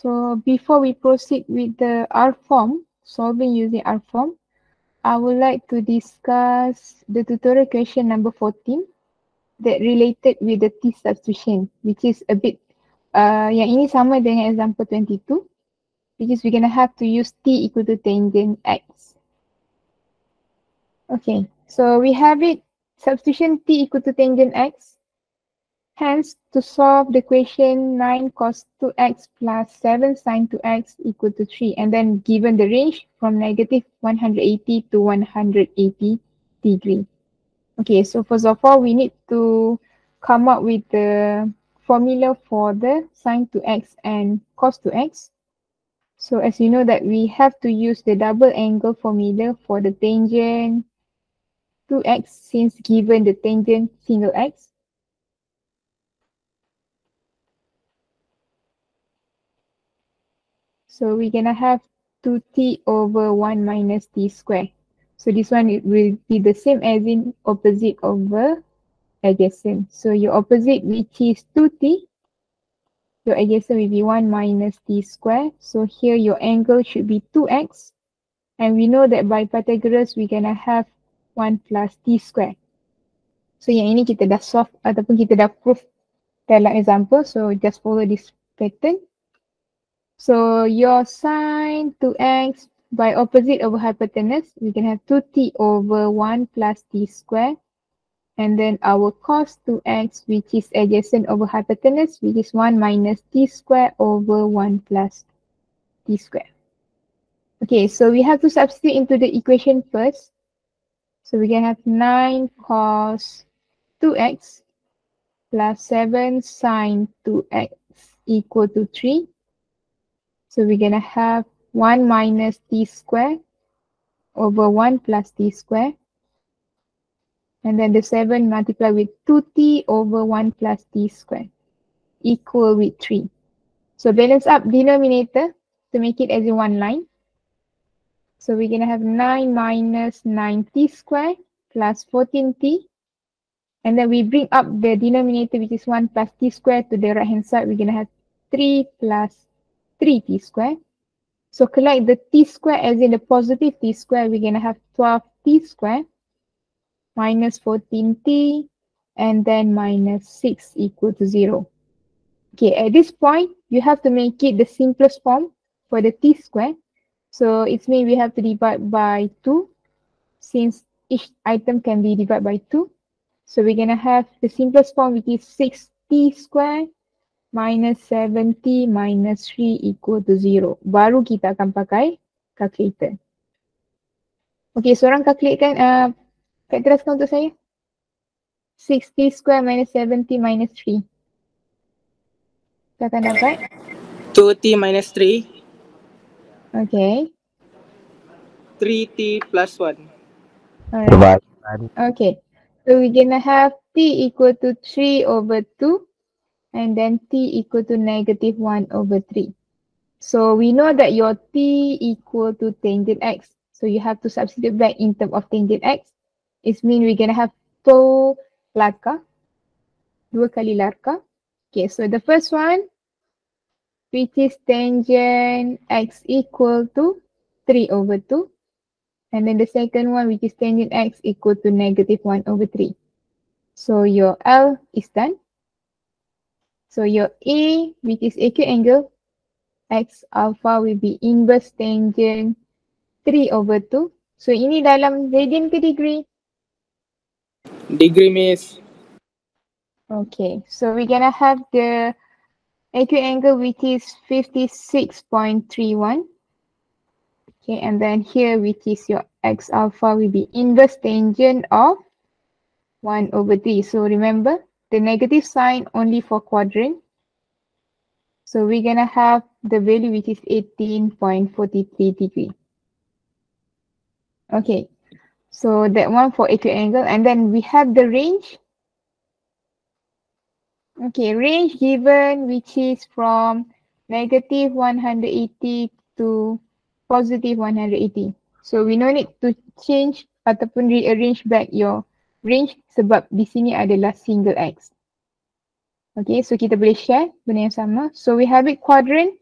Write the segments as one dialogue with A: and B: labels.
A: So before we proceed with the R form, solving using R form, I would like to discuss the tutorial question number 14 that related with the T substitution, which is a bit, yang ini sama dengan example 22, which is we're going to have to use T equal to tangent X. Okay, so we have it, substitution T equal to tangent X. Hence, to solve the equation 9 cos 2x plus 7 sin 2x equal to 3, and then given the range from negative 180 to 180 degree. Okay, so first of all, we need to come up with the formula for the sin 2x and cos 2x. So as you know that we have to use the double angle formula for the tangent 2x since given the tangent single x. So we're going to have 2t over 1 minus t square. So this one it will be the same as in opposite over adjacent. So your opposite, which is 2t, your adjacent will be 1 minus t square. So here your angle should be 2x. And we know that by Pythagoras, we're going to have 1 plus t square. So yang ini kita dah solve ataupun kita dah prove dalam example. So just follow this pattern. So your sine 2x by opposite over hypotenuse, we can have 2t over 1 plus t square. And then our cos 2x, which is adjacent over hypotenuse, which is 1 minus t square over 1 plus t square. Okay, so we have to substitute into the equation first. So we can have 9 cos 2x plus 7 sine 2x equal to 3. So we're going to have 1 minus t square over 1 plus t square. And then the 7 multiplied with 2t over 1 plus t square equal with 3. So balance up denominator to make it as in one line. So we're going to have 9 minus 9t square plus 14t. And then we bring up the denominator, which is 1 plus t square, to the right hand side. We're going to have 3 plus 3t square. So collect the t square as in the positive t square. We're going to have 12t square minus 14t and then minus 6 equal to 0. Okay, at this point, you have to make it the simplest form for the t square. So it means we have to divide by 2 since each item can be divided by 2. So we're going to have the simplest form, which is 6t square minus 7t minus 3 equal to 0. Baru kita akan pakai calculator. Okay, seorang calculate kan, teruskan untuk saya. 6t square minus 7t minus 3. Kita akan dapat
B: 2t minus 3.
A: Okay.
B: 3t plus 1.
A: Alright. Okay. So we're gonna have t equal to 3 over 2. And then t equal to negative 1 over 3. So we know that your t equal to tangent x. So you have to substitute back in terms of tangent x. It means we're going to have 2 larka. 2 kali larka. Okay, so the first one, which is tangent x equal to 3 over 2. And then the second one, which is tangent x equal to negative 1 over 3. So your L is done. So your A, which is acute angle, x alpha will be inverse tangent 3 over 2. So ini dalam radian ke degree?
B: Degree, miss.
A: Okay, so we're gonna have the acute angle, which is 56.31. Okay, and then here, which is your x alpha, will be inverse tangent of 1 over 3. So remember, the negative sign only for quadrant. So we're going to have the value, which is 18.43 degree. Okay, so that one for acute angle. And then we have the range. Okay, range given, which is from negative 180 to positive 180. So we no need to change ataupun rearrange back your range sebab di sini adalah single x. Okay, so kita boleh share benda yang sama. So we have it quadrant.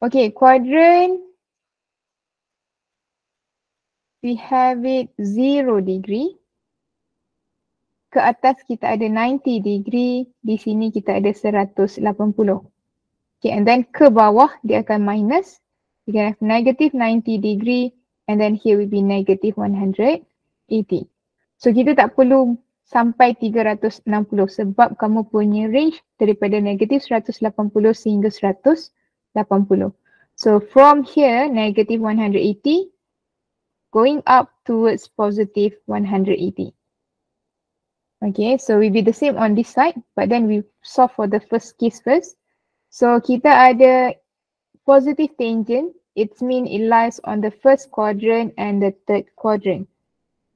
A: Okay, quadrant, we have it 0 degree. Ke atas kita ada 90 degree, di sini kita ada 180. Okay, and then ke bawah dia akan minus. We can have negative 90 degree and then here will be negative 180. So kita tak perlu sampai 360 sebab kamu punya range daripada negative 180 sehingga 180. So from here, negative 180 going up towards positive 180. Okay, so we be the same on this side, but then we solve for the first case first. So kita ada positive tangent. It means it lies on the first quadrant and the third quadrant.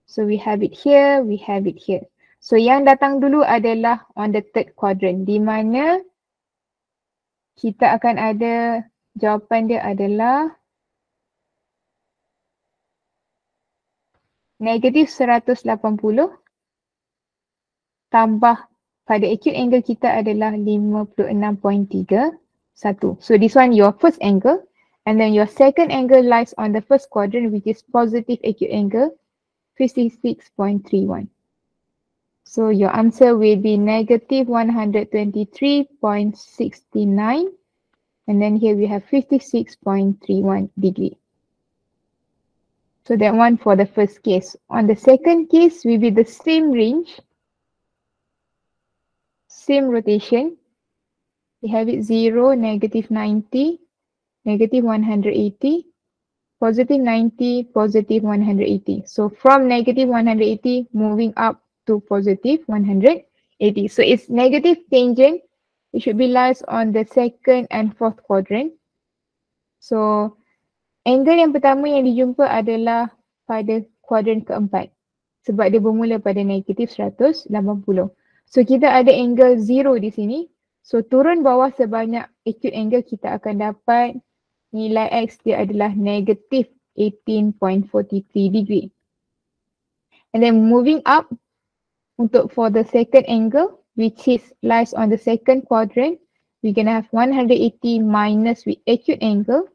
A: So we have it here, we have it here. So yang datang dulu adalah on the third quadrant, di mana kita akan ada jawapan dia adalah negative 180 tambah pada acute angle kita adalah 56.31. So this one your first angle and then your second angle lies on the first quadrant which is positive acute angle 56.31. So your answer will be negative 123.69 and then here we have 56.31 degree. So that one for the first case. On the second case will be the same range, same rotation. We have it 0, negative 90, negative 180, positive 90, positive 180. So from negative 180 moving up to positive 180. So it's negative tangent. It should be lies on the second and fourth quadrant. So angle yang pertama yang dijumpa adalah pada kuadran keempat. Sebab dia bermula pada negatif 180. So kita ada angle 0 di sini. So turun bawah sebanyak acute angle kita akan dapat nilai X dia adalah negative 18.43 degree. And then moving up untuk for the second angle which is lies on the second quadrant, we can have 180 minus with acute angle.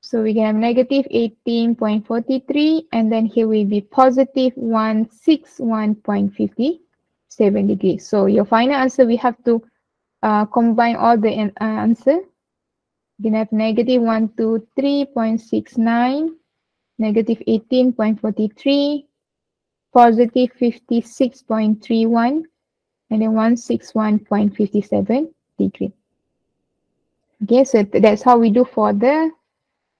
A: So we can have negative 18.43 and then here will be positive 161.57 degrees. So your final answer, we have to combine all the answer. You can have negative 123.69, negative 18.43, positive 56.31, and then 161.57 degree. Okay, so that's how we do for the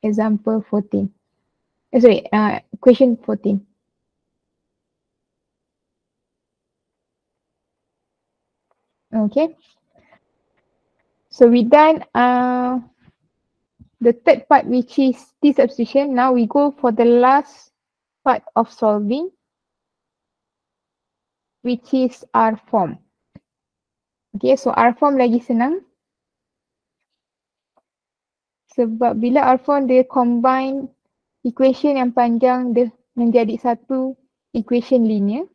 A: example 14. Question 14. Okay. So we done the third part which is T substitution. Now we go for the last part of solving which is R form. Okay, so R form lagi senang. Sebab bila R form dia combine equation yang panjang dia menjadi satu equation linear.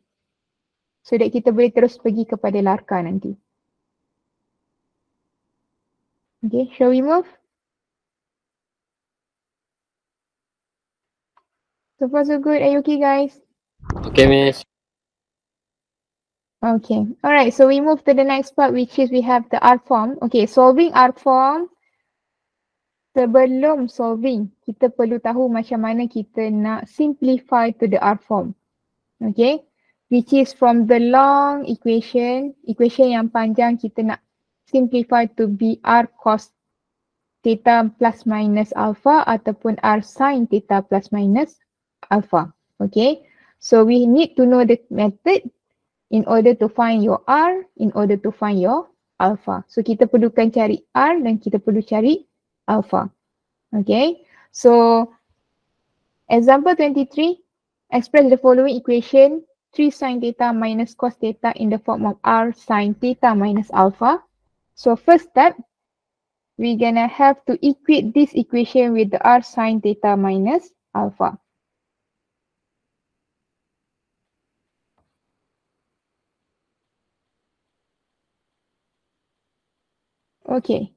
A: So that kita boleh terus pergi kepada larka nanti. Okay, shall we move? So far so good. Are you okay guys?
B: Okay, Miss.
A: Okay. Alright, so we move to the next part which is we have the R form. Okay, solving R form. Sebelum solving, kita perlu tahu macam mana kita nak simplify to the R form. Okay. Which is from the long equation yang panjang kita nak simplify to be R cos theta plus minus alpha ataupun R sin theta plus minus alpha. Okay. So we need to know the method in order to find your R, in order to find your alpha. So kita perlukan cari R dan kita perlu cari alpha. Okay. So example 23, express the following equation 3 sin theta minus cos theta in the form of R sin theta minus alpha. So first step, we're gonna have to equate this equation with the R sin theta minus alpha. Okay.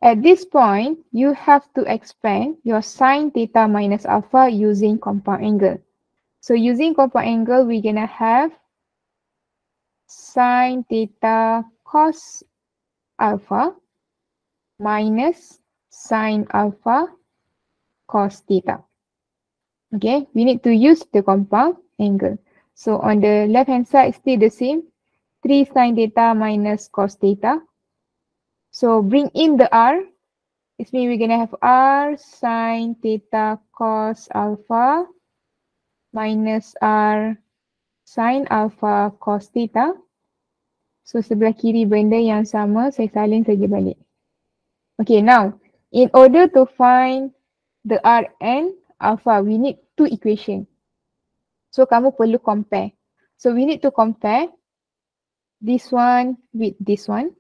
A: At this point, you have to expand your sine theta minus alpha using compound angle. So using compound angle, we're going to have sine theta cos alpha minus sine alpha cos theta. Okay, we need to use the compound angle. So on the left hand side, still the same. 3 sine theta minus cos theta. So bring in the r. This means we're going to have r sine theta cos alpha minus r sine alpha cos theta. So sebelah kiri benda yang sama, saya salin saja balik. Okay, now in order to find the r and alpha, we need two equations. So kamu perlu compare. So we need to compare this one with this one.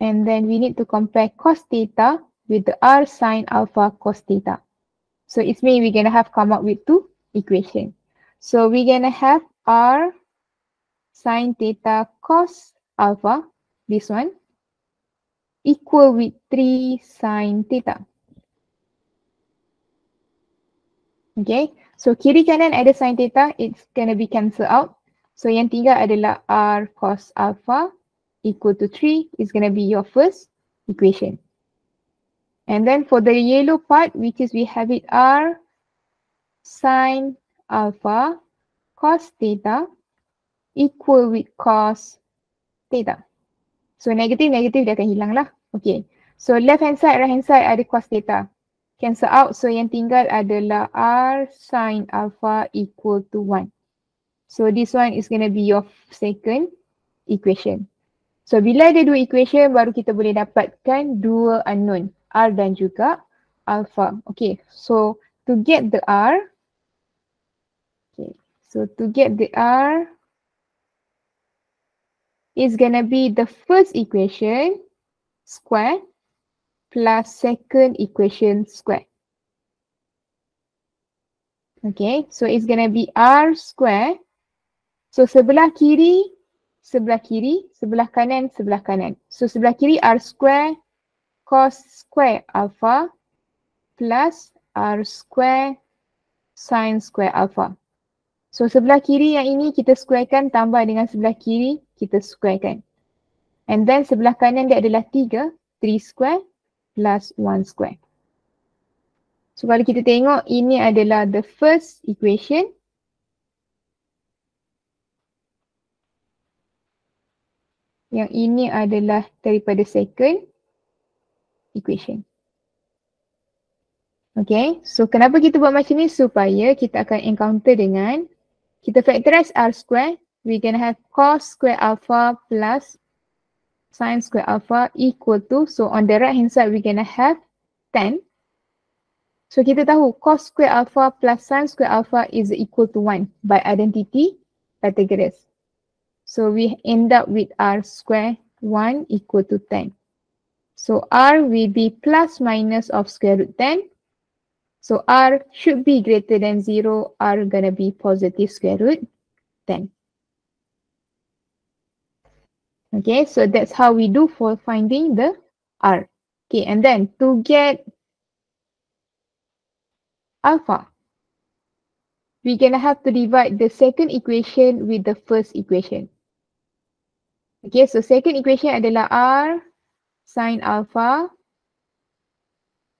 A: And then we need to compare cos theta with the r sine alpha cos theta. So it means we're going to have come up with two equations. So we're going to have r sine theta cos alpha, this one, equal with 3 sine theta. Okay, so kiri kanan ada sine theta, it's going to be cancelled out. So yang tinggal adalah r cos alpha equal to 3 is going to be your first equation. And then for the yellow part, which is we have it r sine alpha cos theta equal with cos theta. So negatif dia akan hilang lah. Okay. So left hand side, right hand side ada cos theta. Cancel out. So yang tinggal adalah r sine alpha equal to 1. So this one is going to be your second equation. So bila ada dua equation, baru kita boleh dapatkan dua unknown, r dan juga alpha. Okay. So to get the r, okay. So to get the r, is going to be the first equation square plus second equation square. Okay, so it's going to be r square. So sebelah kiri, sebelah kanan, sebelah kanan. So sebelah kiri r square cos square alpha plus r square sin square alpha. So sebelah kiri yang ini kita squarekan tambah dengan sebelah kiri kita squarekan. And then sebelah kanan dia adalah 3 square plus 1 square. So kalau kita tengok ini adalah the first equation. Yang ini adalah daripada second equation. Okay, so kenapa kita buat macam ni? Supaya kita akan encounter dengan, kita factorize r square, we can have cos square alpha plus sin square alpha equal to, so on the right hand side we gonna have 10. So kita tahu cos square alpha plus sin square alpha is equal to 1 by identity Pythagoras. So we end up with r square 1 equal to 10. So r will be plus minus of square root 10. So r should be greater than 0, r gonna be positive square root 10. Okay, so that's how we do for finding the r. Okay, and then to get alpha, we're gonna have to divide the second equation with the first equation. Okay, so second equation adalah r sin alpha,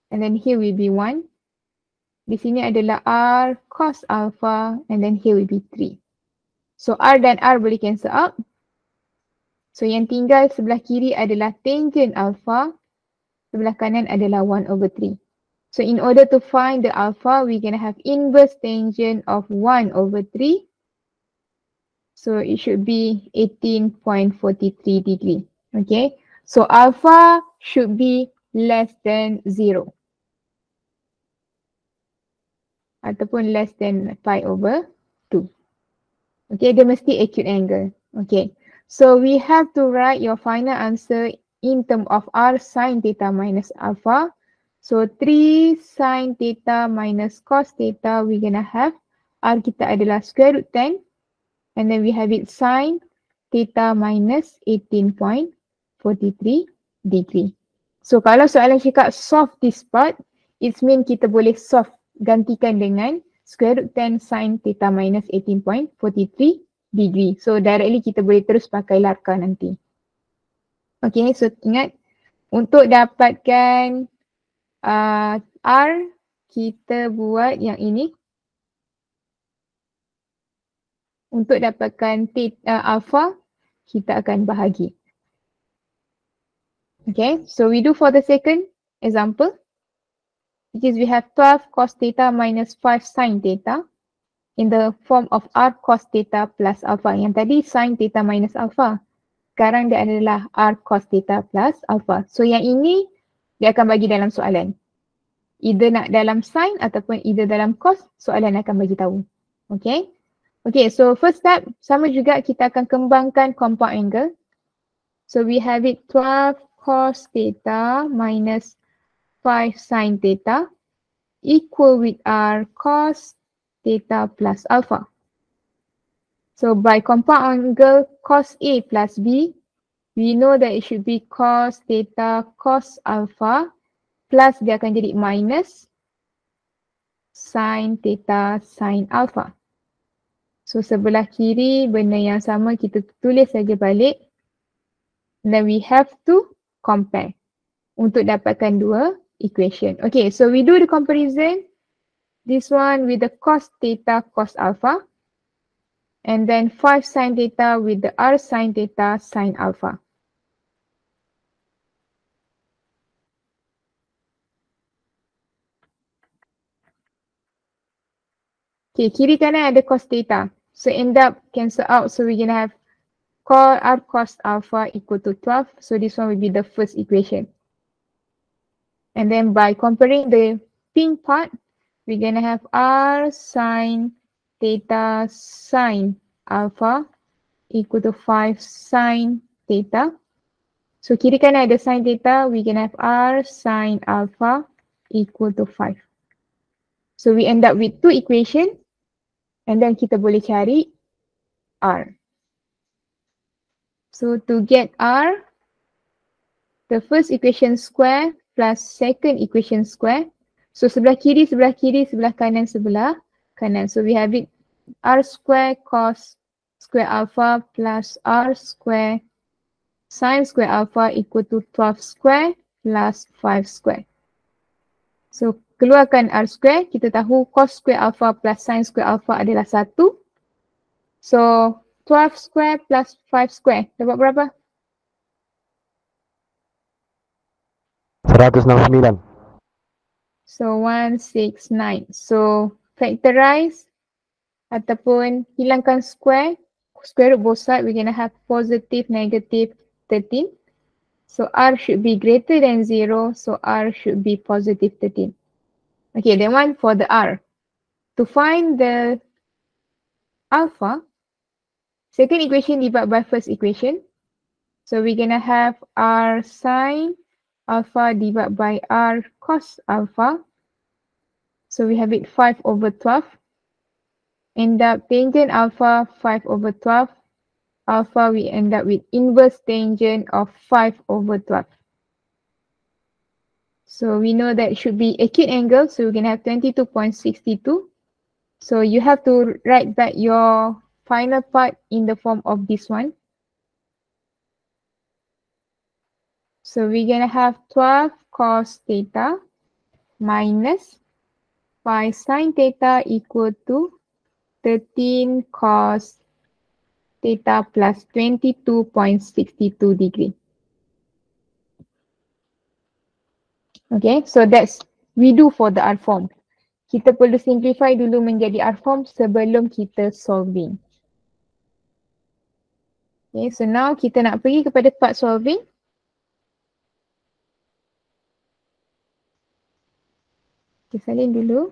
A: and then here will be 1. Di sini adalah r cos alpha, and then here will be 3. So r dan r boleh cancel out. So yang tinggal sebelah kiri adalah tangent alpha, sebelah kanan adalah 1 over 3. So in order to find the alpha, we're going to have inverse tangent of 1 over 3. So it should be 18.43 degree. Okay, so alpha should be less than 0. Ataupun less than pi over 2. Okay, dia mesti acute angle. Okay, so we have to write your final answer in term of r sin theta minus alpha. So 3 sin theta minus cos theta, we're gonna have r kita adalah square root 10. And then we have it sin theta minus 18.43 degree. So kalau soalan cakap solve this part, it means kita boleh solve, gantikan dengan square root 10 sin theta minus 18.43 degree. So directly kita boleh terus pakai larka nanti. Okay, so ingat untuk dapatkan R, kita buat yang ini. Untuk dapatkan alpha, kita akan bahagi. Okay, so we do for the second example, which is we have 12 cos theta minus 5 sin theta in the form of R cos theta plus alpha. Yang tadi sin theta minus alpha. Sekarang dia adalah R cos theta plus alpha. So yang ini dia akan bagi dalam soalan. Either nak dalam sin ataupun either dalam cos, soalan akan bagi tahu. Okay. Okay, so first step, sama juga kita akan kembangkan compound angle. So we have it 12 cos theta minus 5 sin theta equal with R cos theta plus alpha. So by compound angle cos A plus B, we know that it should be cos theta cos alpha plus dia akan jadi minus sin theta sin alpha. So sebelah kiri benda yang sama kita tulis saja balik. Then we have to compare untuk dapatkan dua equation. Okay, so we do the comparison. This one with the cos theta cos alpha. And then 5 sin theta with the R sin theta sin alpha. Okay, kiri kanan ada cos theta. So end up cancel out. So we're going to have R cos alpha equal to 12. So this one will be the first equation. And then by comparing the pink part, we're going to have R sin theta sin alpha equal to 5 sin theta. So kiri kanan ada sin theta, we're going to have R sin alpha equal to 5. So we end up with two equations. And then kita boleh cari R. So to get R, the first equation square plus second equation square. So sebelah kiri, sebelah kanan, sebelah kanan. So we have it R square cos square alpha plus R square sin square alpha equal to 12 square plus 5 square. So keluarkan R square, kita tahu cos square alpha plus sin square alpha adalah 1. So 12 square plus 5 square, dapat berapa?
C: 169.
A: So 169. So factorize ataupun hilangkan square root both side, we're going to have positive, negative 13. So R should be greater than 0. So R should be positive 13. Okay, then one for the R. To find the alpha, second equation divided by first equation. So we're going to have R sin alpha divided by R cos alpha. So we have it 5 over 12. End up tangent alpha 5 over 12. Alpha we end up with inverse tangent of 5 over 12. So we know that it should be acute angle. So we're going to have 22.62. So you have to write back your final part in the form of this one. So we're going to have 12 cos theta minus 5 sin theta equal to 13 cos theta plus 22.62 degree. Okay, so that's we do for the R form. Kita perlu simplify dulu menjadi R form sebelum kita solving. Okay, so now kita nak pergi kepada part solving. Okay, salin dulu.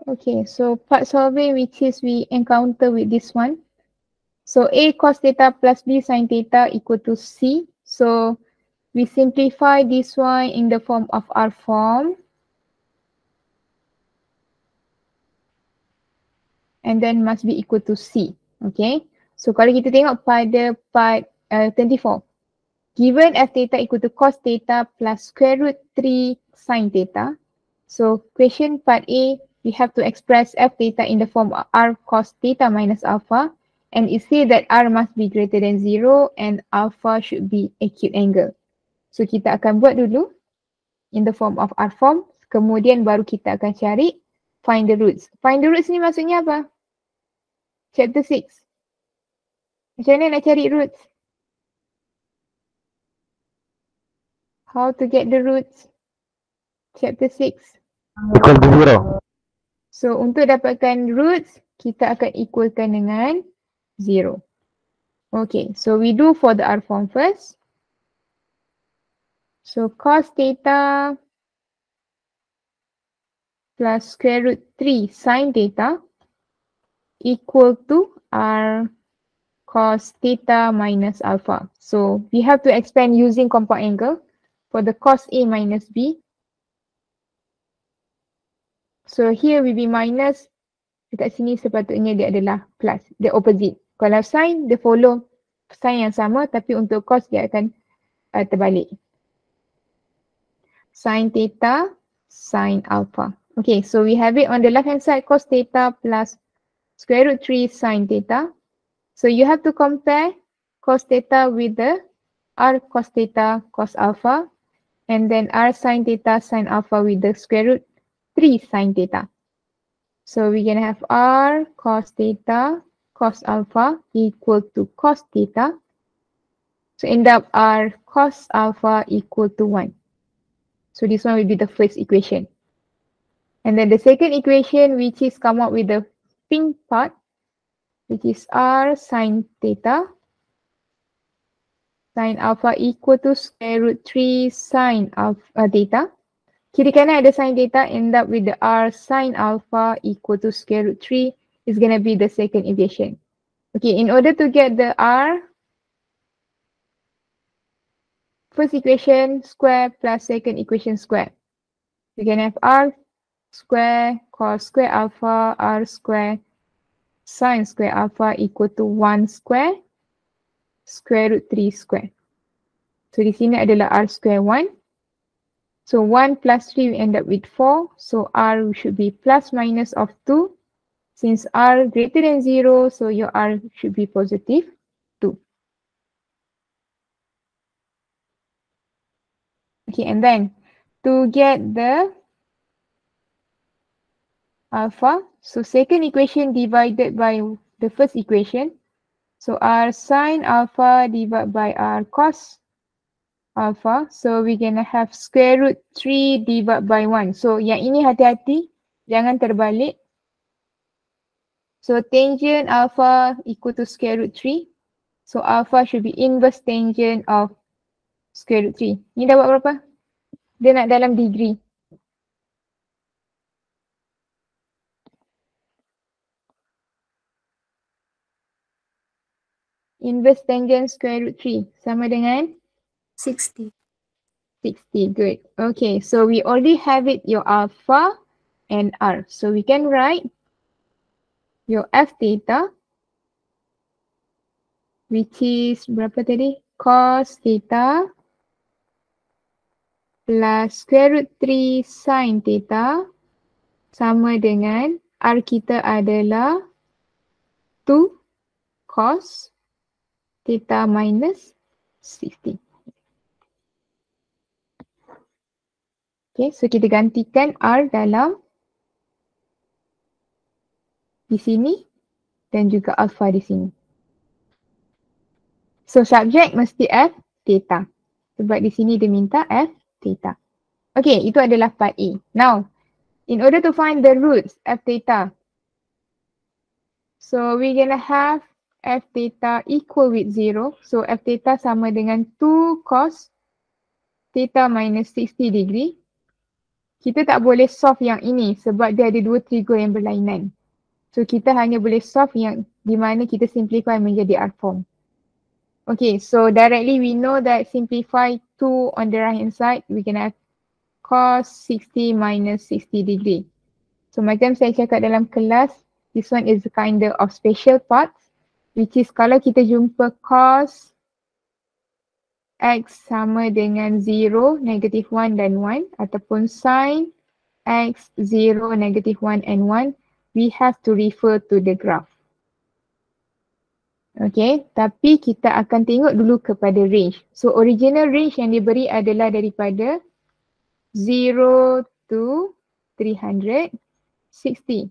A: Okay, so part solving which is we encounter with this one. So A cos theta plus B sin theta equal to C. So we simplify this one in the form of R form. And then must be equal to C. Okay. So kalau kita tengok pada part 24. Given f theta equal to cos theta plus square root 3 sin theta. So question part A, we have to express f theta in the form of r cos theta minus alpha. And it says that r must be greater than 0 and alpha should be acute angle. So kita akan buat dulu in the form of r form. Kemudian baru kita akan cari find the roots. Find the roots ni maksudnya apa? Chapter 6. Macam mana nak cari roots? How to get the roots? Chapter 6.
C: Equal to 0.
A: So untuk dapatkan roots, kita akan equalkan dengan 0. Okay, so we do for the R form first. So cos theta plus square root 3 sin theta equal to R cos theta minus alpha. So we have to expand using compound angle for the cos A minus B. So here will be minus, dekat sini sepatutnya dia adalah plus, dia opposite. Kalau sin, dia follow sign yang sama tapi untuk cos dia akan terbalik. Sin theta, sin alpha. Okay, so we have it on the left hand side cos theta plus square root 3 sin theta. So you have to compare cos theta with the r cos theta cos alpha and then r sin theta sin alpha with the square root 3 sin theta. So we're going to have r cos theta cos alpha equal to cos theta. So end up r cos alpha equal to 1. So this one will be the first equation. And then the second equation which is come up with the pink part, which is r sin theta sin alpha equal to square root 3 sin alpha theta. Kiri kanan ada sin theta, end up with the r sin alpha equal to square root 3 is going to be the second equation. Okay, in order to get the r, first equation square plus second equation square. You can have r square cos square alpha r square sin square alpha equal to 1 square square root 3 square. So di sini adalah r square 1. So 1 plus 3 we end up with 4. So r should be plus minus of 2. Since r greater than 0, so your r should be positive 2. Okay, and then to get the alpha, so second equation divided by the first equation. So r sin alpha divided by r cos alpha. So we're going to have square root 3 divided by 1. So yang ini hati-hati, jangan terbalik. So tangent alpha equal to square root 3. So alpha should be inverse tangent of square root 3. Ni dah buat berapa? Dia nak dalam degree. Inverse tangent square root 3 sama dengan
D: 60.
A: 60. Good. Okay, so we already have it, your alpha and r. So we can write your f theta, which is berapa tadi? Cos theta plus square root 3 sin theta sama dengan r kita adalah 2 cos theta minus 60. Okay, so kita gantikan r dalam di sini dan juga alpha di sini. So subject mesti f theta. Sebab di sini dia minta f theta. Okay, itu adalah part A. Now, in order to find the roots f theta, so we're gonna have f theta equal with 0. So f theta sama dengan 2 cos theta minus 60 degree. kita tak boleh solve yang ini sebab dia ada dua trigo yang berlainan. So kita hanya boleh solve yang di mana kita simplify menjadi R form. Okay, so directly we know that simplify 2 on the right hand side, we can have cos 60 minus 60 degree. So macam saya cakap dalam kelas, this one is kind of special parts, which is kalau kita jumpa cos X sama dengan 0, negative 1 dan 1 ataupun sin X 0, negative 1 and 1, we have to refer to the graph. Okay, tapi kita akan tengok dulu kepada range. So original range yang diberi adalah daripada 0 to 360.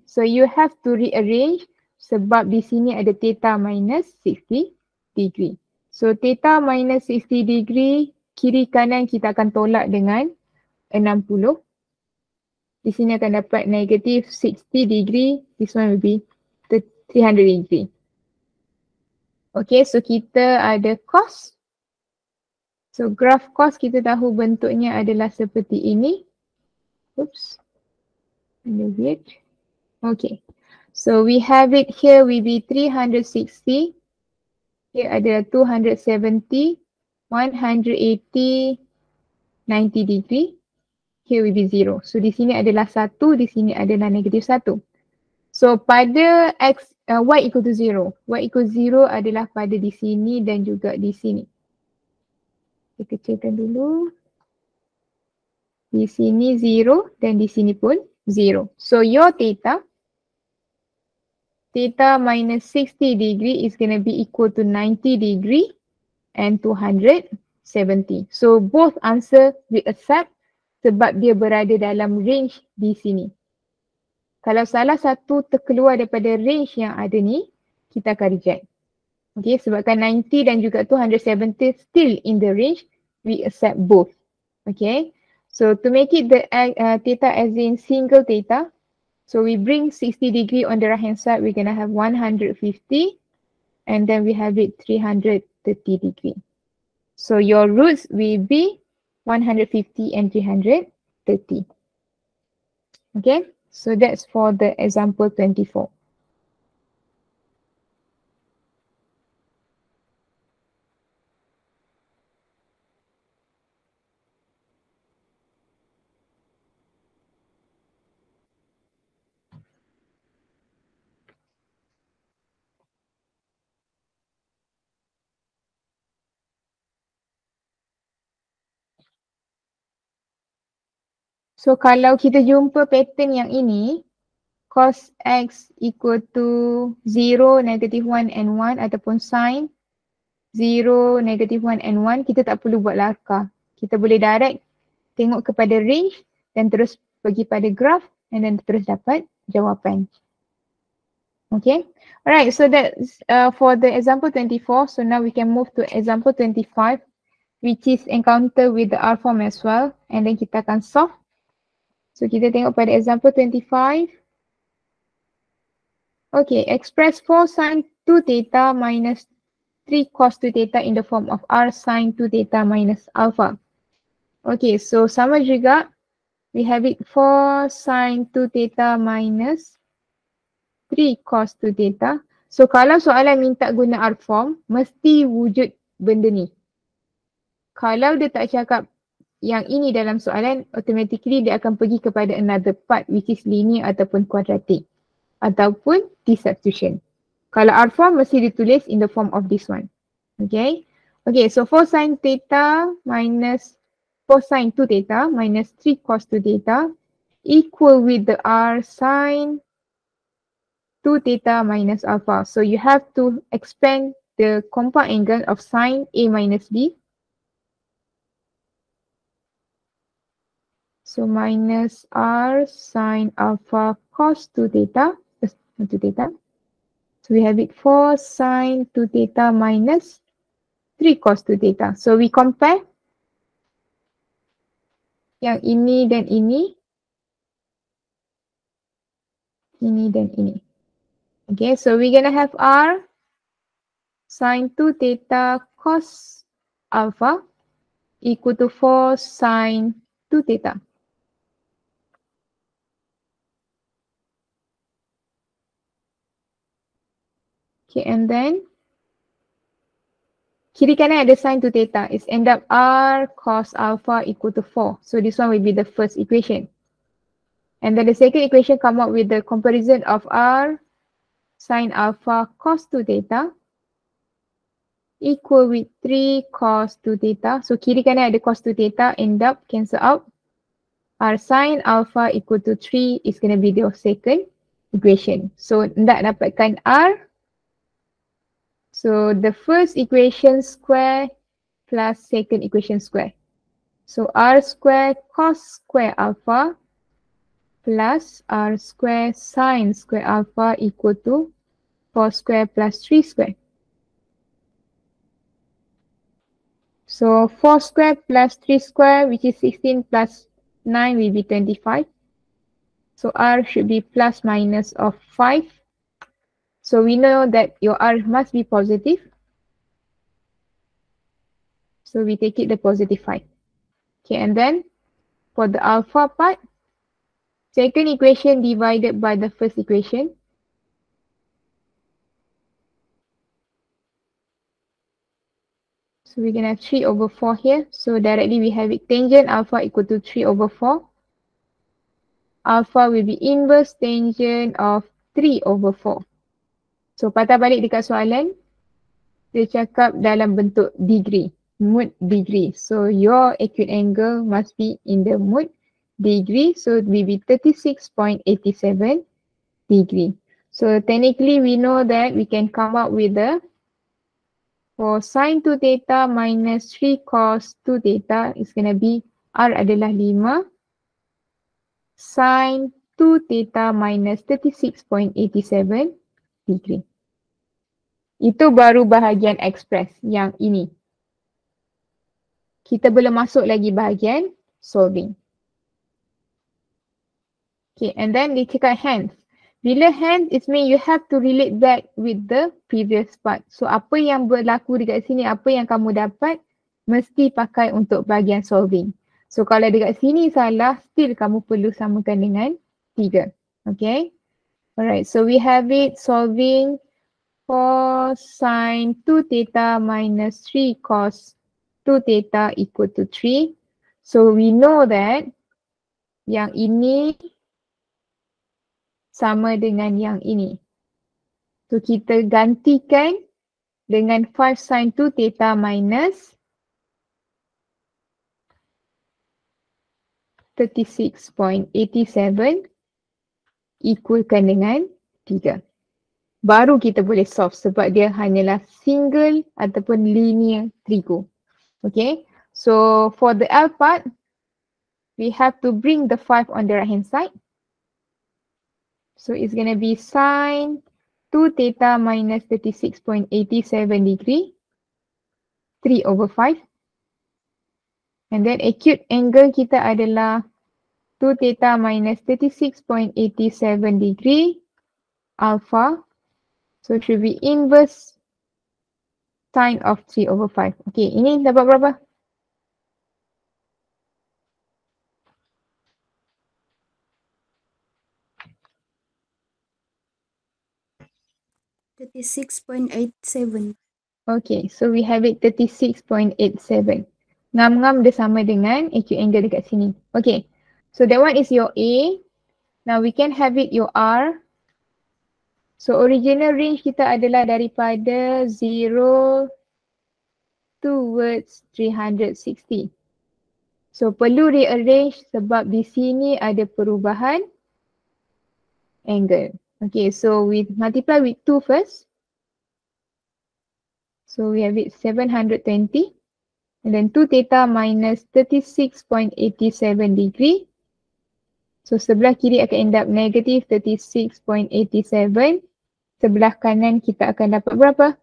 A: So you have to rearrange sebab di sini ada theta minus 60 degree. So theta minus 60 degree, kiri kanan kita akan tolak dengan 60. Di sini akan dapat negative 60 degree, this one will be 300 degree. Okay, so kita ada cos. So graph cos kita tahu bentuknya adalah seperti ini. Oops. Weird. Okay. So we have it here will be 360. Here ada 270, 180, 90 degree. Here will be 0. So di sini adalah 1, di sini adalah negative 1. So pada x, y equal to 0. Y equal 0 adalah pada di sini dan juga di sini. Kita kecilkan dulu. Di sini 0 dan di sini pun 0. So your theta minus 60 degree is going to be equal to 90 degree and 270. So both answer we accept sebab dia berada dalam range di sini. Kalau salah satu terkeluar daripada range yang ada ni, kita akan reject. Okay, sebabkan 90 dan juga 270 still in the range, we accept both. Okay, so to make it the theta as in single theta, so we bring 60 degree on the right hand side, we're going to have 150 and then we have it 330 degree. So your roots will be 150 and 330. Okay, so that's for the example 24. So kalau kita jumpa pattern yang ini, cos x equal to 0, negative 1 and 1 ataupun sin 0, negative 1 and 1, kita tak perlu buat langkah. Kita boleh direct tengok kepada range dan terus pergi pada graph and then terus dapat jawapan. Okay, alright, so that's for the example 24. So now we can move to example 25, which is encounter with the R form as well, and then kita akan solve. So kita tengok pada example 25. Okay, express 4 sin 2 theta minus 3 cos 2 theta in the form of R sin 2 theta minus alpha. Okay, so sama juga. We have it 4 sin 2 theta minus 3 cos 2 theta. So kalau soalan minta guna R form, mesti wujud benda ni. Kalau dia tak cakap yang ini dalam soalan, automatically dia akan pergi kepada another part which is linear ataupun quadratic ataupun t substitution. Kalau R form mesti ditulis in the form of this one. Okay. Okay, so 4 sin theta minus 4 sin 2 theta minus 3 cos 2 theta equal with the R sin 2 theta minus alpha. So you have to expand the compound angle of sin A minus B. So minus R sin alpha cos 2 theta, 2 theta. So we have it 4 sin 2 theta minus 3 cos 2 theta. So we compare yang ini dan ini. Ini dan ini. Okay, so we're gonna have R sin 2 theta cos alpha equal to 4 sin 2 theta. Okay, and then kiri kanan ada sin 2 theta. It's end up r cos alpha equal to 4. So this one will be the first equation. And then the second equation come up with the comparison of r sin alpha cos 2 theta equal with 3 cos 2 theta. So kiri kanan ada cos 2 theta, end up cancel out. R sin alpha equal to 3 is going to be the second equation. So nak dapatkan R. So the first equation square plus second equation square. So R square cos square alpha plus R square sin square alpha equal to 4 square plus 3 square. So 4 square plus 3 square, which is 16 plus 9 will be 25. So R should be plus minus of 5. So we know that your R must be positive. So we take it the positive 5. Okay, and then for the alpha part, second equation divided by the first equation. So we're going to have 3 over 4 here. So directly we have it tangent alpha equal to 3 over 4. Alpha will be inverse tangent of 3 over 4. So patah balik dekat soalan, dia cakap dalam bentuk degree, mood degree. So your acute angle must be in the mood degree. So it will be 36.87 degree. So technically we know that we can come up with the for sin 2 theta minus 3 cos 2 theta is going to be R adalah 5 sin 2 theta minus 36.87 degree. Itu baru bahagian express yang ini. Kita belum masuk lagi bahagian solving. Okay, and then dia cakap hence. Bila hence, it means you have to relate back with the previous part. So apa yang berlaku dekat sini, apa yang kamu dapat, mesti pakai untuk bahagian solving. So kalau dekat sini salah, still kamu perlu samakan dengan 3. Okay. Alright, so we have it solving for sin 2 theta minus 3 cos 2 theta equal to 3. So we know that yang ini sama dengan yang ini. So kita gantikan dengan 5 sin 2 theta minus 36.87 equalkan dengan 3. Baru kita boleh solve sebab dia hanyalah single ataupun linear trigo. Okay, so for the L part, we have to bring the 5 on the right hand side. So it's going to be sin 2 theta minus 36.87 degree, 3 over 5. And then acute angle kita adalah 2 theta minus 36.87 degree, alpha. So it should be inverse sin of 3 over 5. Okay, ini dapat berapa?
C: $36.87.
A: Okay, so we have it 36.87. Ngam-ngam dia sama dengan acute angle dekat sini. Okay, so that one is your A. Now we can have it your R. So original range kita adalah daripada 0 towards 360. So perlu rearrange sebab di sini ada perubahan angle. Okay, so we multiply with 2 first. So we have it 720. And then 2 theta minus 36.87 degree. So sebelah kiri akan end up negative 36.87. Sebelah kanan kita akan dapat berapa?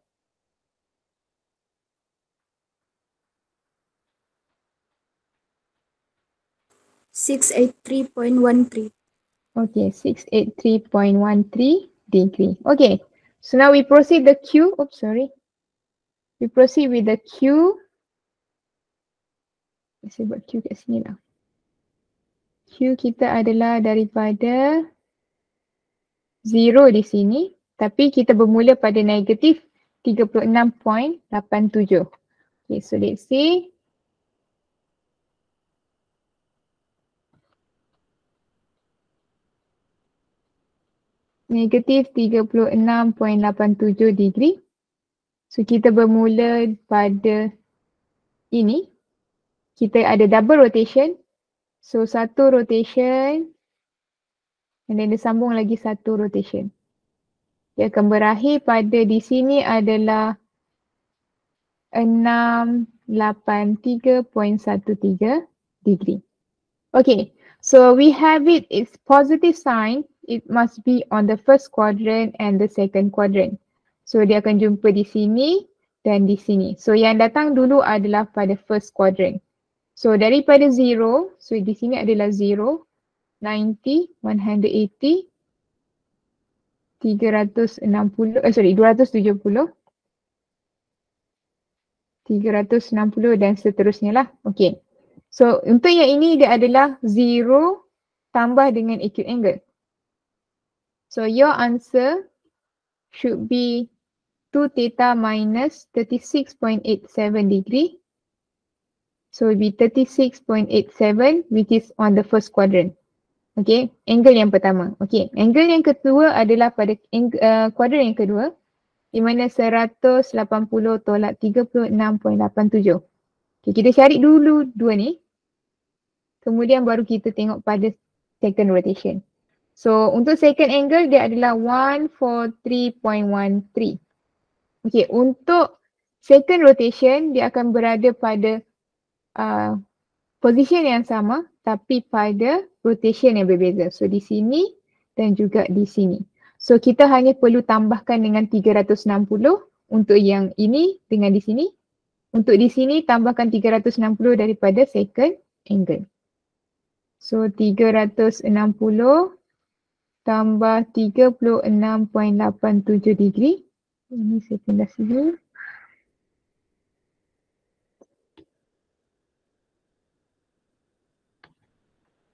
C: $683.13.
A: Okay, 683.13 degree. Okay, so now we proceed the Q. Oops, sorry. We proceed with the Q. Saya buat Q kat sini lah. Q kita adalah daripada 0 di sini Tapi kita bermula pada negatif 36.87. Okay, so let's see. Negatif 36.87 degree. So kita bermula pada ini. Kita ada double rotation. So satu rotation and then dia sambung lagi satu rotation. Dia akan berakhir pada di sini adalah 683.13 degree. Okay, so we have it's positive sign. It must be on the first quadrant and the second quadrant. So dia akan jumpa di sini dan di sini. So yang datang dulu adalah pada first quadrant. So daripada 0, so di sini adalah 0, 90, 180, 270, 360 dan seterusnya lah. Okay. So untuk yang ini dia adalah 0 tambah dengan acute angle. So your answer should be 2 theta minus 36.87 degree. So it will be 36.87 which is on the first quadrant. Okay, angle yang pertama. Okay, angle yang kedua adalah pada quadrant yang kedua di mana 180 tolak 36.87. Okay, kita cari dulu dua ni. Kemudian baru kita tengok pada second rotation. So untuk second angle dia adalah 143.13. Okay, untuk second rotation dia akan berada pada position yang sama tapi pada rotation yang berbeza. So di sini dan juga di sini. So kita hanya perlu tambahkan dengan 360 untuk yang ini dengan di sini. Untuk di sini tambahkan 360 daripada second angle. So 360 tambah 36.87 degree. Ini saya pindah sini.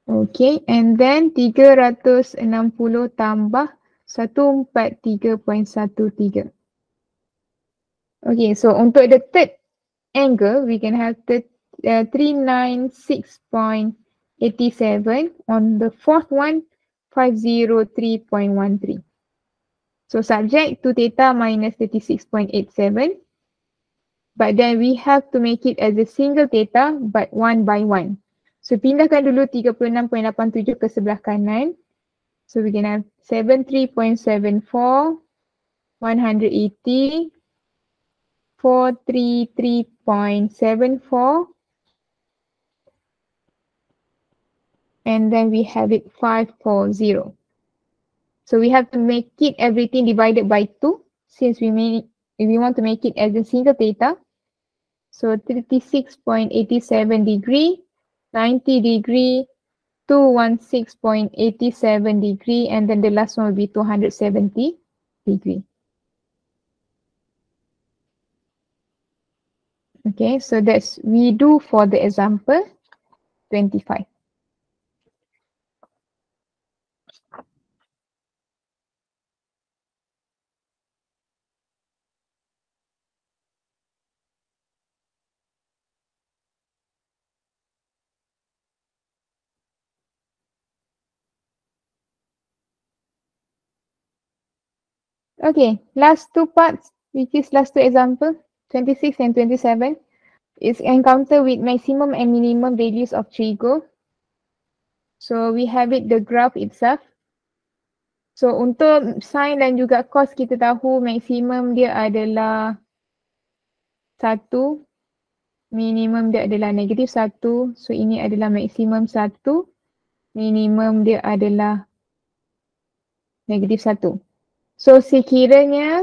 A: Okay, and then 360 tambah 143.13. Okay, so untuk the third angle, we can have 396.87. On the fourth one, 503.13. So subject to theta minus 36.87. But then we have to make it as a single theta but one by one. So pindahkan dulu 36.87 ke sebelah kanan. So we can have 73.74, 180, 433.74. And then we have it 540. So we have to make it everything divided by 2 since we want to make it as a single theta. So 36.87 degree, 90 degree, 216.87 degree, and then the last one will be 270 degree. Okay, so that's we do for the example 25. Okay, last two parts, which is last two example, 26 and 27, is encounter with maximum and minimum values of trigo. So we have it the graph itself. So untuk sin dan juga cos kita tahu maksimum dia adalah 1, minimum dia adalah negatif 1. So ini adalah maksimum 1, minimum dia adalah negatif 1. So sekiranya,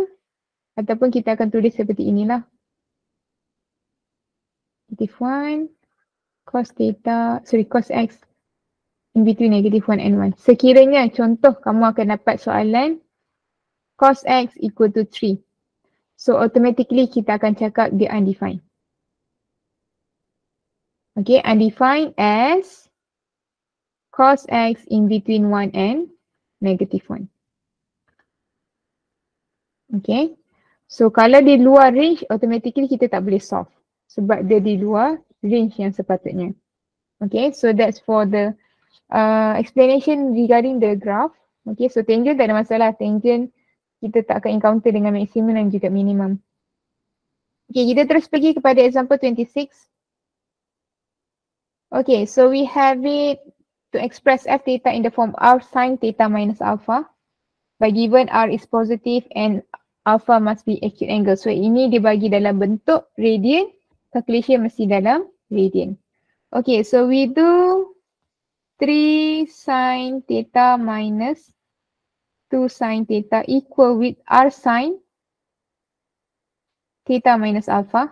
A: ataupun kita akan tulis seperti inilah. Negative 1, cos theta, cos x in between negative 1 and 1. Sekiranya contoh kamu akan dapat soalan cos x equal to 3. So automatically kita akan cakap dia undefined. Okay, undefined as cos x in between 1 and negative 1. Okay. So kalau di luar range, automatically kita tak boleh solve. Sebab dia di luar range yang sepatutnya. Okay, so that's for the explanation regarding the graph. Okay, so tangent tak ada masalah. Tangent kita tak akan encounter dengan maximum dan juga minimum. Okay, kita terus pergi kepada example 26. Okay, so we have it to express f theta in the form r sin theta minus alpha. By given r is positive and alpha must be acute angle. So ini dibagi dalam bentuk radian, calculation mesti dalam radian. Okay, so we do 3 sin theta minus 2 sin theta equal with r sin theta minus alpha.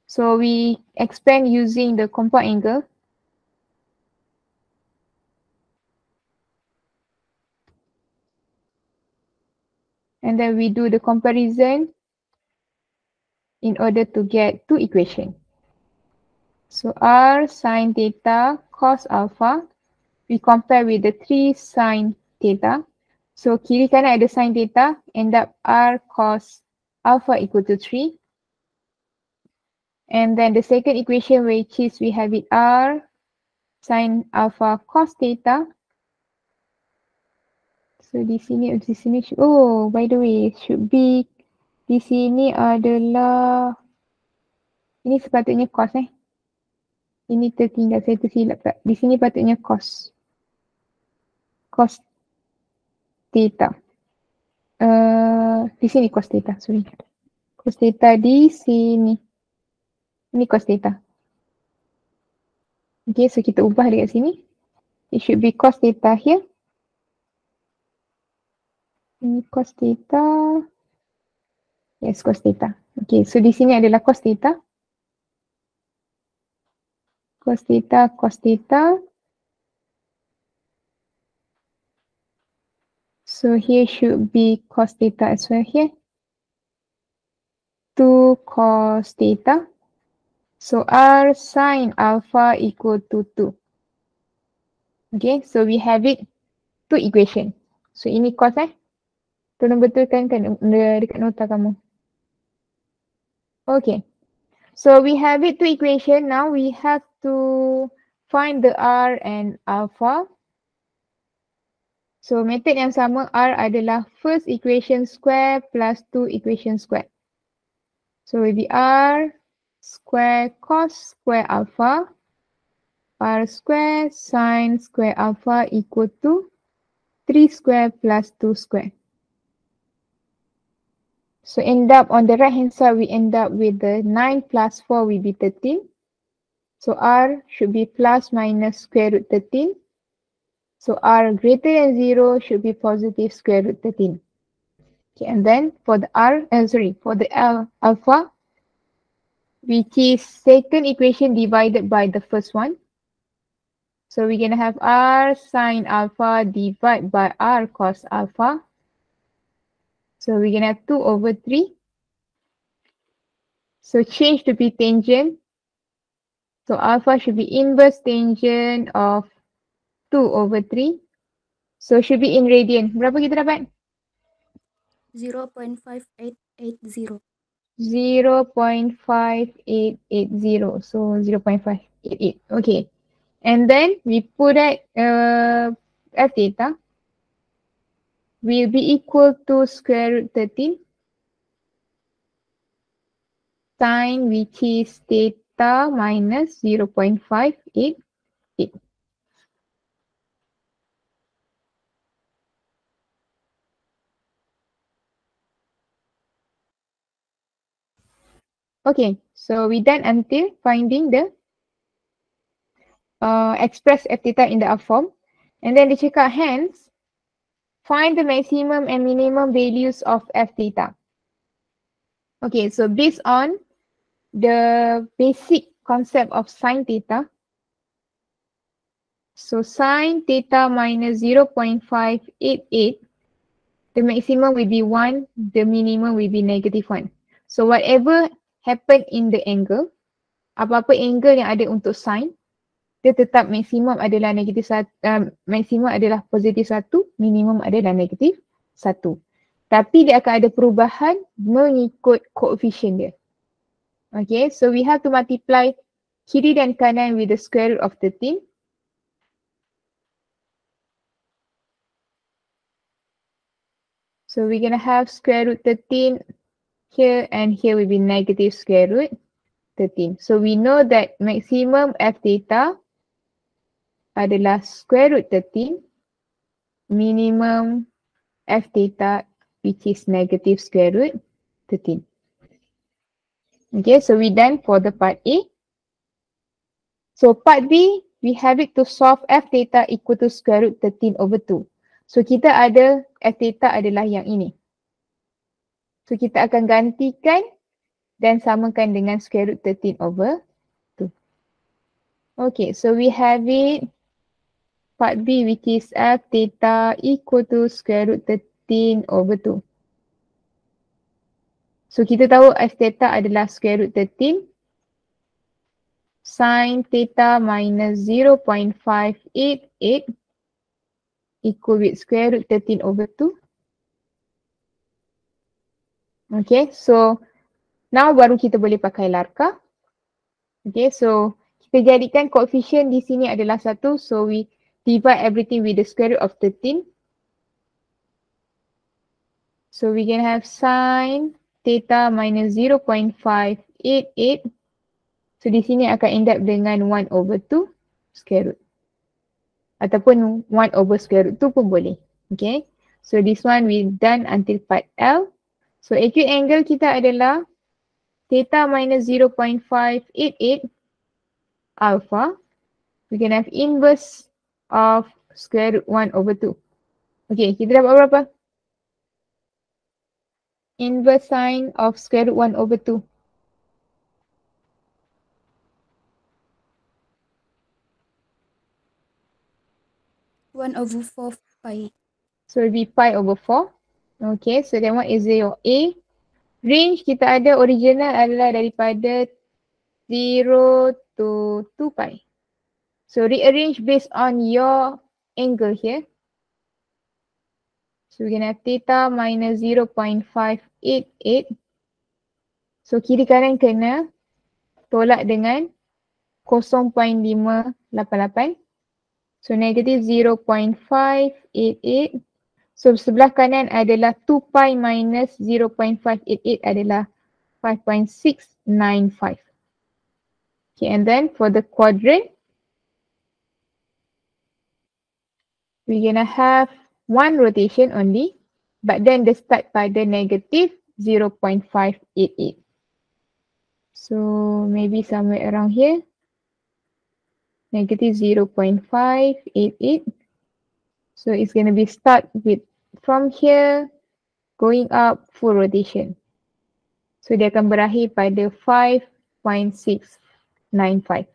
A: So we expand using the compound angle. And then we do the comparison in order to get two equations. So r sin theta cos alpha, we compare with the 3 sin theta. So kiri kanan ada sin theta, end up r cos alpha equal to 3. And then the second equation which is we have it r sin alpha cos theta. So di sini, oh by the way, should be di sini adalah, ini sepatutnya cos Ini tertinggal, saya tersilap tak. Di sini patutnya cos. Cos theta. Di sini cos theta, sorry. Cos theta di sini. Ini cos theta. Okay, so kita ubah dekat sini. It should be cos theta here. Ini cos theta. Yes, cos theta. Okay, so di sini adalah cos theta. Cos theta, cos theta. So here should be cos theta as well here. 2 cos theta. So r sin alpha equal to 2. Okay, so we have it two equation. So ini cos Tolong betulkan kan dekat nota kamu. Okay. So we have it two equation. Now we have to find the r and alpha. So method yang sama, r adalah first equation square plus 2 equation square. So will be r square cos square alpha, r square sin square alpha equal to 3 square plus 2 square. So end up on the right hand side, we end up with the 9 plus 4 will be 13. So r should be plus minus square root 13. So r greater than 0 should be positive square root 13. Okay, and then for the for the alpha, which is second equation divided by the first one. So we're going to have r sin alpha divided by r cos alpha. So we're going to have 2 over 3. So change to be tangent. So alpha should be inverse tangent of 2 over 3. So should be in radian. Berapa kita dapat?
C: 0.5880.
A: 0.5880. So 0.588. Okay. And then we put that f theta will be equal to square root 13 sine which is theta minus 0.588. Okay, so we done until finding the express f theta in the up form. And then dia cakap hence, find the maximum and minimum values of f theta. Okay, so based on the basic concept of sin theta, so sin theta minus 0.588, the maximum will be 1, the minimum will be negative 1. So whatever happen in the angle, apa-apa angle yang ada untuk sin, dia tetap maksimum adalah negatif 1, maksimum adalah positif 1, minimum adalah negatif 1. Tapi dia akan ada perubahan mengikut koefisien dia. Okay, so we have to multiply kiri dan kanan with the square root of 13. So we're going to have square root 13 here, and here will be negative square root 13. So we know that maximum f theta adalah square root 13, minimum f theta which is negative square root 13. Okay, so we done for the part A. So part B, we have it to solve f theta equal to square root 13 over 2. So kita ada f theta adalah yang ini. So kita akan gantikan dan samakan dengan square root 13 over 2. Okay, so we have it part B which is f theta equal to square root 13 over 2. So kita tahu f theta adalah square root 13 sin theta minus 0.588 equal with square root 13 over 2. Okay, so now baru kita boleh pakai larka. Okay, so kita jadikan koefisien di sini adalah 1. So we divide everything with the square root of 13. So we can have sin theta minus 0.588. So di sini akan end up dengan 1 over 2 square root. Ataupun 1 over square root 2 pun boleh. Okay, so this one we done until part L. So acute angle kita adalah theta minus 0.588 alpha. We can have inverse of square root 1 over 2. Okay, kita dapat berapa? Inverse sine of square root 1 over 2.
C: One over 4 pi.
A: So it will be pi over 4. Okay, so that one is your A. Range kita ada original adalah daripada 0 to 2 pi. So rearrange based on your angle here. So we can have theta minus 0.588. So kiri kanan kena tolak dengan 0.588. So negative 0.588. So sebelah kanan adalah 2 pi minus 0.588 adalah 5.695. Okay, and then for the quadrant, we're gonna have one rotation only, but then the start pada negative 0.588. So maybe somewhere around here, negative 0.588. So it's gonna be start with from here going up full rotation. So dia akan berakhir pada 5.695.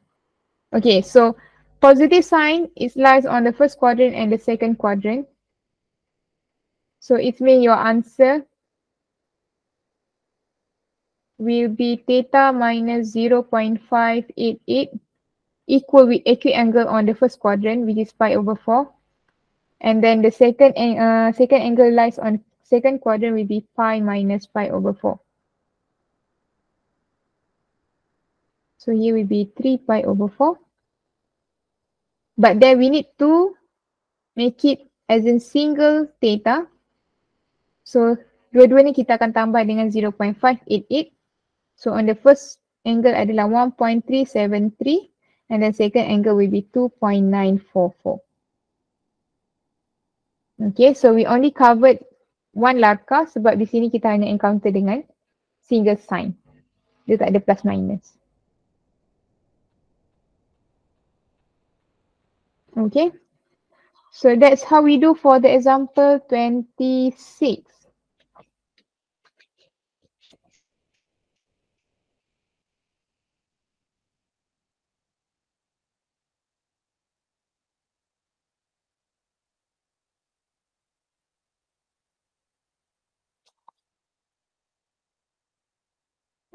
A: Okay, so positive sign is lies on the first quadrant and the second quadrant. So it means your answer will be theta minus 0.588 equal with acute angle on the first quadrant, which is pi over 4. And then the second angle lies on second quadrant will be pi minus pi over 4. So here will be 3 pi over 4. But then we need to make it as in single theta. So dua-dua ni kita akan tambah dengan 0.588. So on the first angle adalah 1.373 and then second angle will be 2.944. Okay, so we only covered one larka sebab di sini kita hanya encounter dengan single sign. Dia tak ada plus minus. Okay, so that's how we do for the example 26.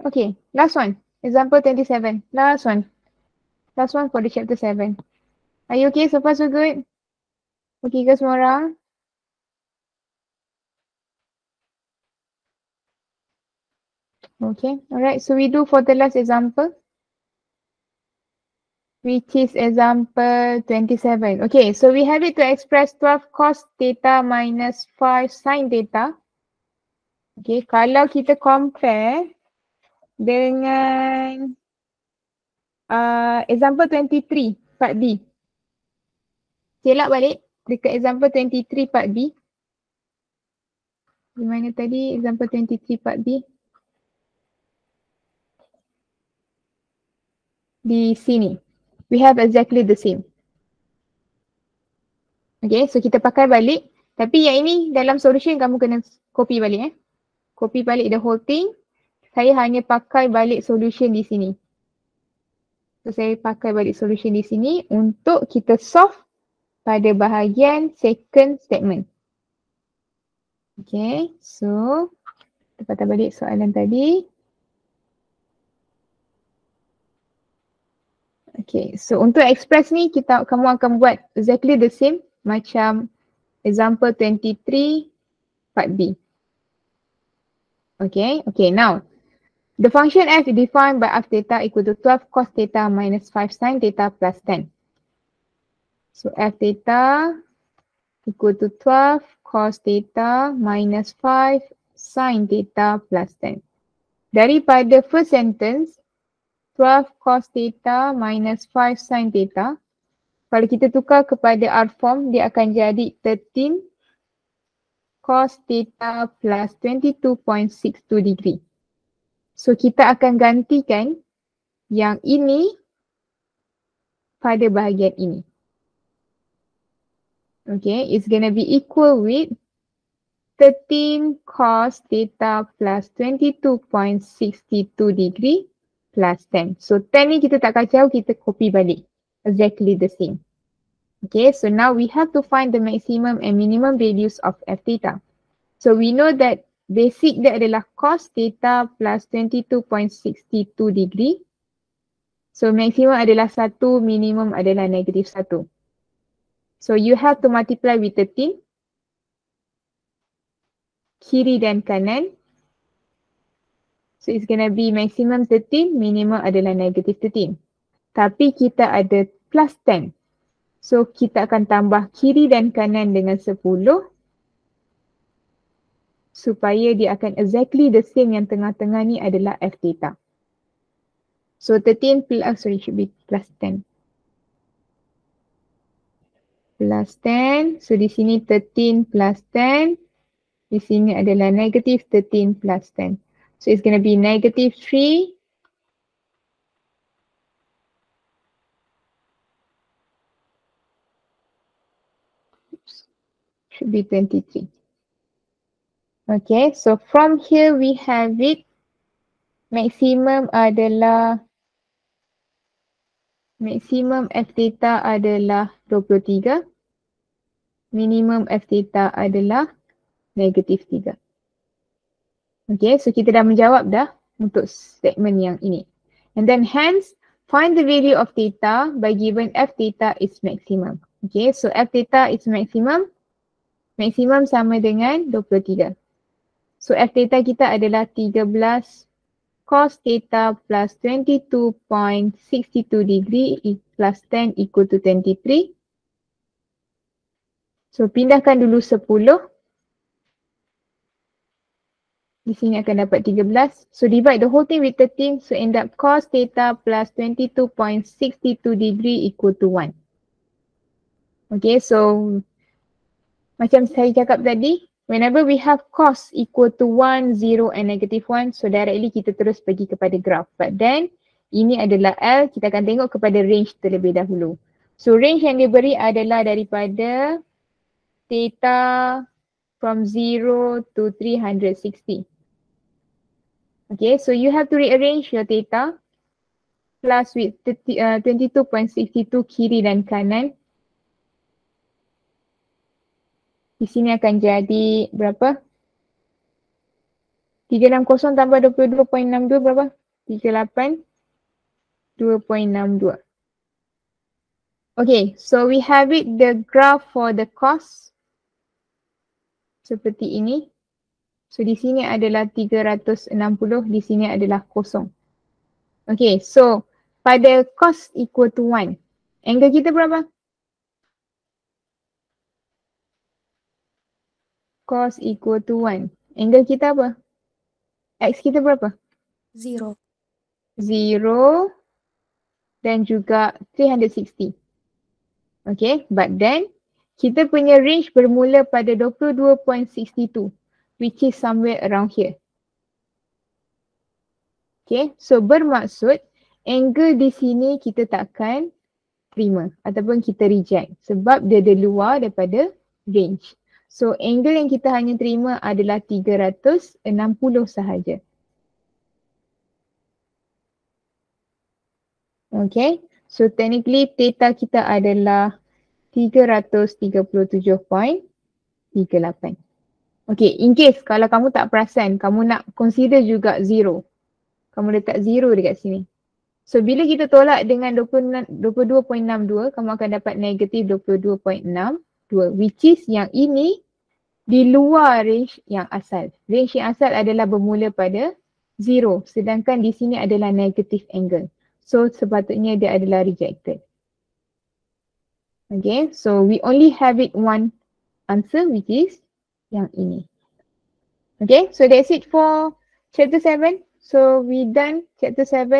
A: Okay, last one. Example 27. Last one. Last one for the chapter 7. Are you okay? So far so good? Okay ke semua orang? Okay, alright. So we do for the last example, which is example 27. Okay, so we have it to express 12 cos theta minus 5 sin theta. Okay, kalau kita compare dengan example 23 part B. Selak balik dekat example 23 part B. Di mana tadi example 23 part B? Di sini. We have exactly the same. Okay, so kita pakai balik. Tapi yang ini dalam solution kamu kena copy balik. Copy balik the whole thing. Saya hanya pakai balik solution di sini. So saya pakai balik solution di sini untuk kita solve pada bahagian second statement. Okay, so kita patah balik soalan tadi. Okay, so untuk express ni kamu akan buat exactly the same macam example 23 part B. Okay, now the function f is defined by f theta equal to 12 cos theta minus 5 sin theta plus 10. So f theta equal to 12 cos theta minus 5 sin theta plus 10. Daripada first sentence, 12 cos theta minus 5 sin theta, kalau kita tukar kepada R form, dia akan jadi 13 cos theta plus 22.62 degree. So kita akan gantikan yang ini pada bahagian ini. Okay, it's gonna be equal with 13 cos theta plus 22.62 degree plus 10. So 10 ni kita tak kacau, kita copy balik. Exactly the same. Okay, so now we have to find the maximum and minimum values of f theta. So we know that basic dia adalah cos theta plus 22.62 degree. So maximum adalah 1, minimum adalah negative 1. So you have to multiply with 13. Kiri dan kanan. So it's gonna be maximum 13, minimum adalah negative 13. Tapi kita ada plus 10. So kita akan tambah kiri dan kanan dengan 10 supaya dia akan exactly the same, yang tengah-tengah ni adalah f theta. So 13 plus, should be plus 10. Plus 10, so di sini 13 plus 10. Di sini adalah negative 13 plus 10. So it's going to be negative 3 should be 23. Okay, so from here we have it. Maximum f theta adalah 23. Minimum f theta adalah negative 3. Okay, so kita dah menjawab dah untuk statement yang ini. And then hence, find the value of theta by given f theta is maximum. Okay, so f theta is maximum. Maximum sama dengan 23. So f theta kita adalah 13 cos theta plus 22.62 degree plus 10 equal to 23. So pindahkan dulu 10. Di sini akan dapat 13. So divide the whole thing with 13. So end up cos theta plus 22.62 degree equal to 1. Okay, so macam saya cakap tadi, whenever we have cos equal to 1, 0 and negative 1, so directly kita terus pergi kepada graph. But then, ini adalah L, kita akan tengok kepada range terlebih dahulu. So range yang diberi adalah daripada theta from 0 to 360. Okay, so you have to rearrange your theta plus with 22.62 kiri dan kanan. Di sini akan jadi berapa? 360 tambah 22.62 berapa? 38 2.62. Okay, so we have it the graph for the cos seperti ini. So di sini adalah 360, di sini adalah kosong. Okay, so pada cos equal to 1, angle kita berapa? Cos equal to 1. Angle kita apa? X kita berapa?
C: 0.
A: 0 dan juga 360. Okay, but then kita punya range bermula pada 22.62 which is somewhere around here. Okay, so bermaksud angle di sini kita takkan terima ataupun kita reject sebab dia di luar daripada range. So angle yang kita hanya terima adalah 360 sahaja. Okay, so technically theta kita adalah 337.38. Okay, in case kalau kamu tak perasan, kamu nak consider juga 0. Kamu letak 0 dekat sini. So bila kita tolak dengan 22.62, kamu akan dapat negatif 22.62 which is yang ini di luar range yang asal. Range yang asal adalah bermula pada 0 sedangkan di sini adalah negative angle. So sepatutnya dia adalah rejected. Okay, so we only have it one answer which is yang ini. Okay, so that's it for chapter 7. So we done chapter 7.